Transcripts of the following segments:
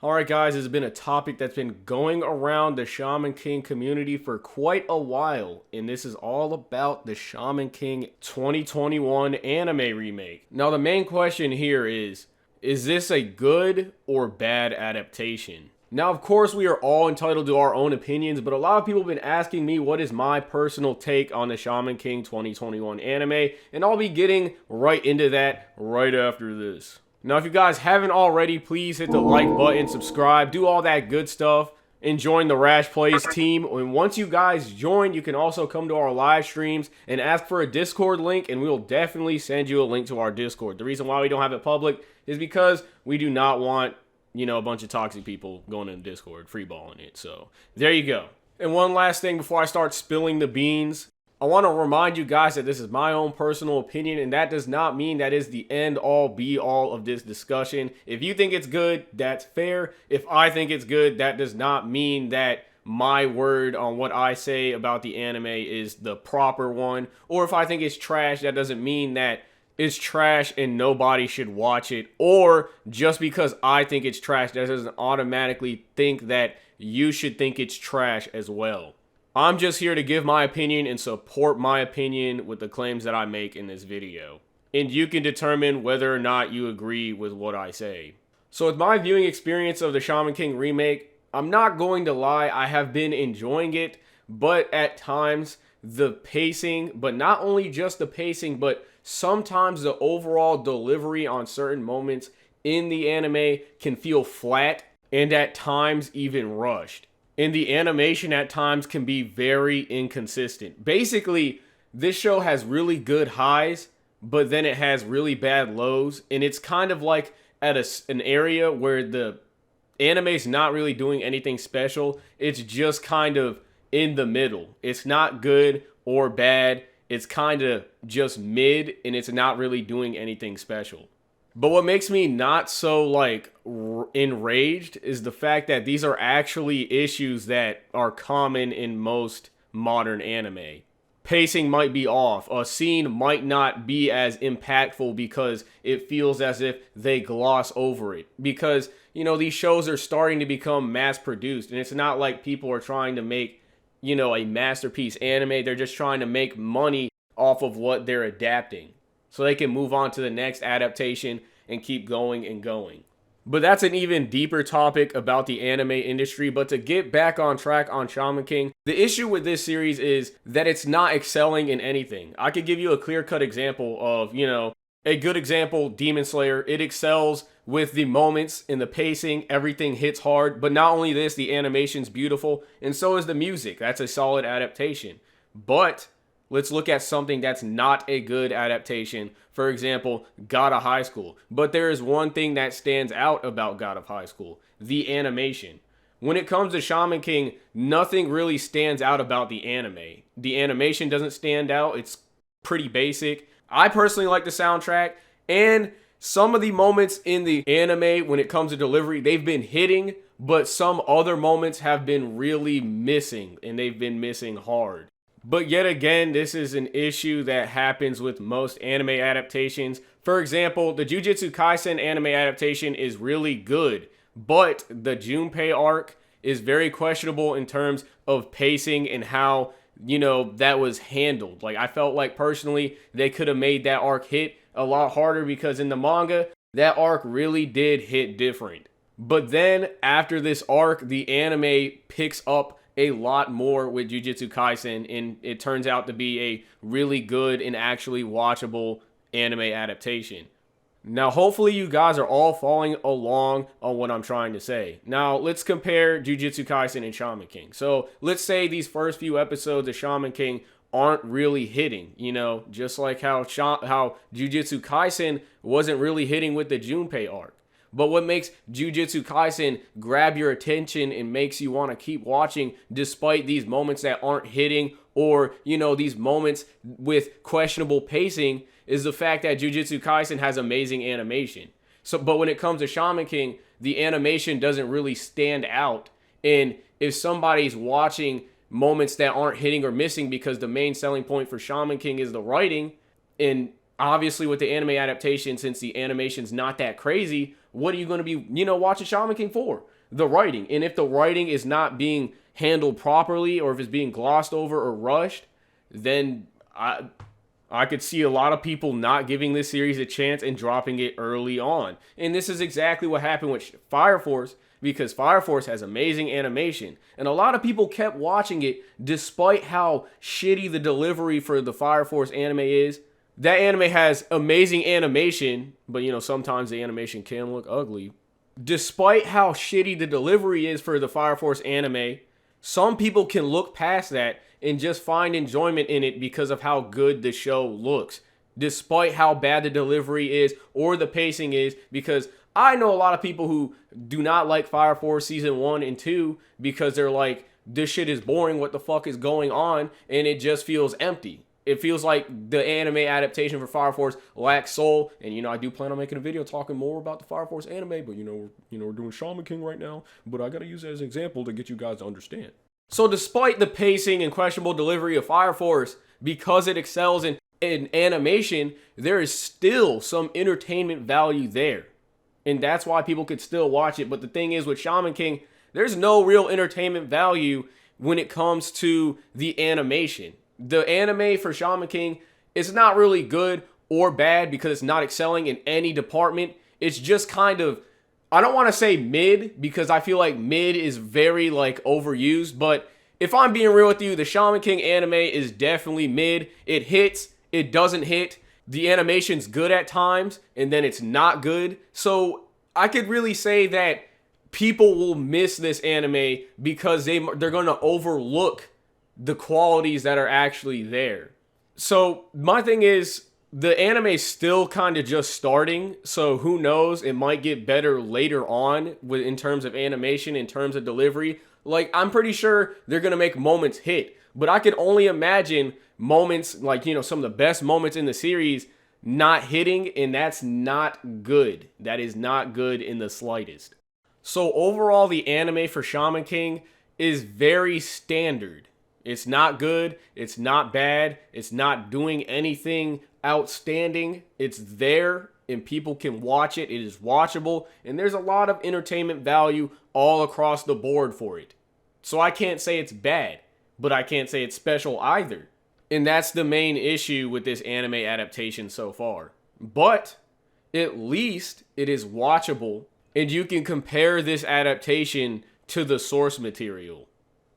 Alright guys, this has been a topic that's been going around the Shaman King community for quite a while, and this is all about the Shaman King 2021 anime remake. Now the main question here is this a good or bad adaptation? Now of course we are all entitled to our own opinions, but a lot of people have been asking me what is my personal take on the Shaman King 2021 anime, and I'll be getting right into that right after this. Now, if you guys haven't already, please hit the like button, subscribe, do all that good stuff, and join the Rash Plays team. And once you guys join, you can also come to our live streams and ask for a Discord link, and we will definitely send you a link to our Discord. The reason why we don't have it public is because we do not want, a bunch of toxic people going in Discord, freeballing it. So, there you go. And one last thing before I start spilling the beans. I want to remind you guys that this is my own personal opinion, and that does not mean that is the end all be all of this discussion. If you think it's good, that's fair. If I think it's good, that does not mean that my word on what I say about the anime is the proper one. Or if I think it's trash, that doesn't mean that it's trash and nobody should watch it. Or just because I think it's trash, that doesn't automatically think that you should think it's trash as well. I'm just here to give my opinion and support my opinion with the claims that I make in this video. And you can determine whether or not you agree with what I say. So with my viewing experience of the Shaman King remake, I'm not going to lie, I have been enjoying it, but at times the pacing, but not only just the pacing, but sometimes the overall delivery on certain moments in the anime can feel flat and at times even rushed. And the animation at times can be very inconsistent. Basically, this show has really good highs, but then it has really bad lows. And it's kind of like at an area where the anime's not really doing anything special. It's just kind of in the middle. It's not good or bad. It's kind of just mid, and it's not really doing anything special. But what makes me not so enraged is the fact that these are actually issues that are common in most modern anime. Pacing might be off. A scene might not be as impactful because it feels as if they gloss over it. Because, these shows are starting to become mass produced, and it's not like people are trying to make, a masterpiece anime. They're just trying to make money off of what they're adapting, so they can move on to the next adaptation and keep going and going. But that's an even deeper topic about the anime industry. But to get back on track on Shaman King, the issue with this series is that it's not excelling in anything. I could give you a clear-cut example of, a good example, Demon Slayer. It excels with the moments and the pacing. Everything hits hard. But not only this, the animation's beautiful, and so is the music. That's a solid adaptation. But let's look at something that's not a good adaptation. For example, God of High School. But there is one thing that stands out about God of High School: the animation. When it comes to Shaman King, nothing really stands out about the anime. The animation doesn't stand out. It's pretty basic. I personally like the soundtrack, and some of the moments in the anime when it comes to delivery, they've been hitting, but some other moments have been really missing, and they've been missing hard. But yet again, this is an issue that happens with most anime adaptations. For example, the Jujutsu Kaisen anime adaptation is really good, but the Junpei arc is very questionable in terms of pacing and how, that was handled. I felt like personally, they could have made that arc hit a lot harder, because in the manga, that arc really did hit different. But then after this arc, the anime picks up a lot more with Jujutsu Kaisen, and it turns out to be a really good and actually watchable anime adaptation. Now, hopefully you guys are all following along on what I'm trying to say. Now, let's compare Jujutsu Kaisen and Shaman King. So, let's say these first few episodes of Shaman King aren't really hitting, just like how Jujutsu Kaisen wasn't really hitting with the Junpei arc. But what makes Jujutsu Kaisen grab your attention and makes you want to keep watching despite these moments that aren't hitting, or, these moments with questionable pacing, is the fact that Jujutsu Kaisen has amazing animation. But when it comes to Shaman King, the animation doesn't really stand out. And if somebody's watching moments that aren't hitting or missing, because the main selling point for Shaman King is the writing, and obviously with the anime adaptation, since the animation's not that crazy, what are you going to be, watching Shaman King for? The writing. And if the writing is not being handled properly, or if it's being glossed over or rushed, then I could see a lot of people not giving this series a chance and dropping it early on. And this is exactly what happened with Fire Force, because Fire Force has amazing animation. And a lot of people kept watching it despite how shitty the delivery for the Fire Force anime is. That anime has amazing animation, but sometimes the animation can look ugly. Despite how shitty the delivery is for the Fire Force anime, some people can look past that and just find enjoyment in it because of how good the show looks, despite how bad the delivery is or the pacing is. Because I know a lot of people who do not like Fire Force season 1 and 2 because they're like, this shit is boring, what the fuck is going on, and it just feels empty. It feels like the anime adaptation for Fire Force lacks soul. And I do plan on making a video talking more about the Fire Force anime, but we're doing Shaman King right now, but I gotta use it as an example to get you guys to understand. So despite the pacing and questionable delivery of Fire Force, because it excels in animation, there is still some entertainment value there. And that's why people could still watch it. But the thing is, with Shaman King, there's no real entertainment value when it comes to the animation. The anime for Shaman King is not really good or bad because it's not excelling in any department. It's just kind of, I don't want to say mid, because I feel like mid is very overused, but if I'm being real with you, the Shaman King anime is definitely mid. It hits, it doesn't hit. The animation's good at times, and then it's not good. So I could really say that people will miss this anime because they're going to overlook the qualities that are actually there. So my thing is, the anime is still kind of just starting, so who knows, it might get better later on in terms of animation, in terms of delivery. I'm pretty sure they're gonna make moments hit, but I can only imagine moments some of the best moments in the series not hitting, and that's not good. That is not good in the slightest. So overall, the anime for Shaman King is very standard. It's not good, it's not bad, it's not doing anything outstanding. It's there and people can watch it. It is watchable, and there's a lot of entertainment value all across the board for it. So I can't say it's bad, but I can't say it's special either. And that's the main issue with this anime adaptation so far. But at least it is watchable, and you can compare this adaptation to the source material.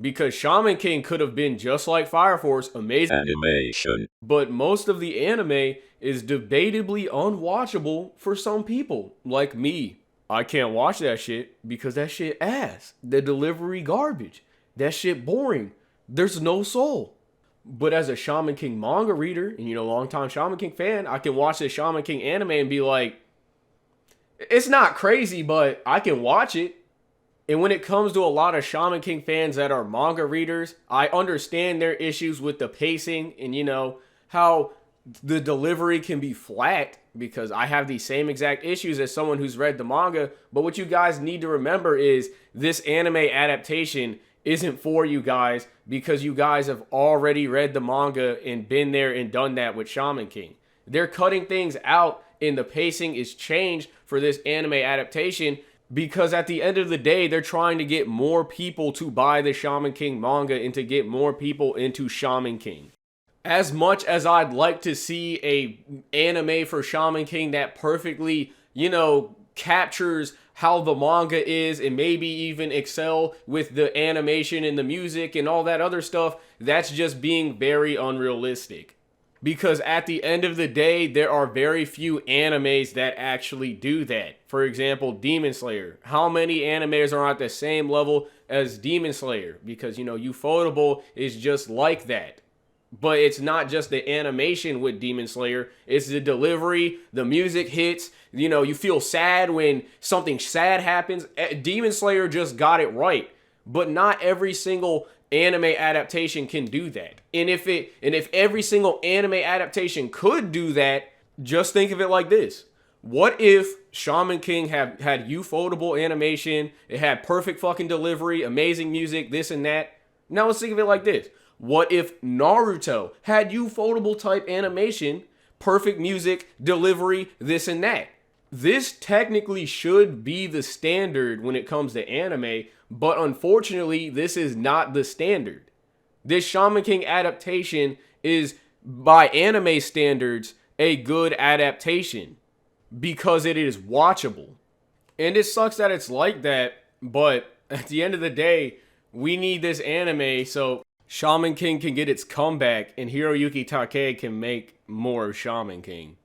Because Shaman King could have been just like Fire Force, amazing animation, but most of the anime is debatably unwatchable for some people, like me. I can't watch that shit because that shit ass. The delivery garbage. That shit boring. There's no soul. But as a Shaman King manga reader, and longtime Shaman King fan, I can watch the Shaman King anime and be like, it's not crazy, but I can watch it. And when it comes to a lot of Shaman King fans that are manga readers, I understand their issues with the pacing and, how the delivery can be flat, because I have the same exact issues as someone who's read the manga. But what you guys need to remember is this anime adaptation isn't for you guys because you guys have already read the manga and been there and done that with Shaman King. They're cutting things out and the pacing is changed for this anime adaptation, because at the end of the day, they're trying to get more people to buy the Shaman King manga and to get more people into Shaman King. As much as I'd like to see a anime for Shaman King that perfectly, captures how the manga is and maybe even excel with the animation and the music and all that other stuff, that's just being very unrealistic. Because at the end of the day, there are very few animes that actually do that. For example, Demon Slayer. How many animes are at the same level as Demon Slayer? Because, Ufotable is just like that. But it's not just the animation with Demon Slayer. It's the delivery, the music hits. You feel sad when something sad happens. Demon Slayer just got it right. But not every single anime adaptation can do that. And if every single anime adaptation could do that, just think of it like this. What if Shaman King had ufotable animation, it had perfect fucking delivery, amazing music, this and that? Now let's think of it like this. What if Naruto had ufotable type animation, perfect music, delivery, this and that? This technically should be the standard when it comes to anime, but unfortunately, this is not the standard. This Shaman King adaptation is, by anime standards, a good adaptation because it is watchable. And it sucks that it's like that, but at the end of the day, we need this anime so Shaman King can get its comeback and Hiroyuki Takei can make more Shaman King.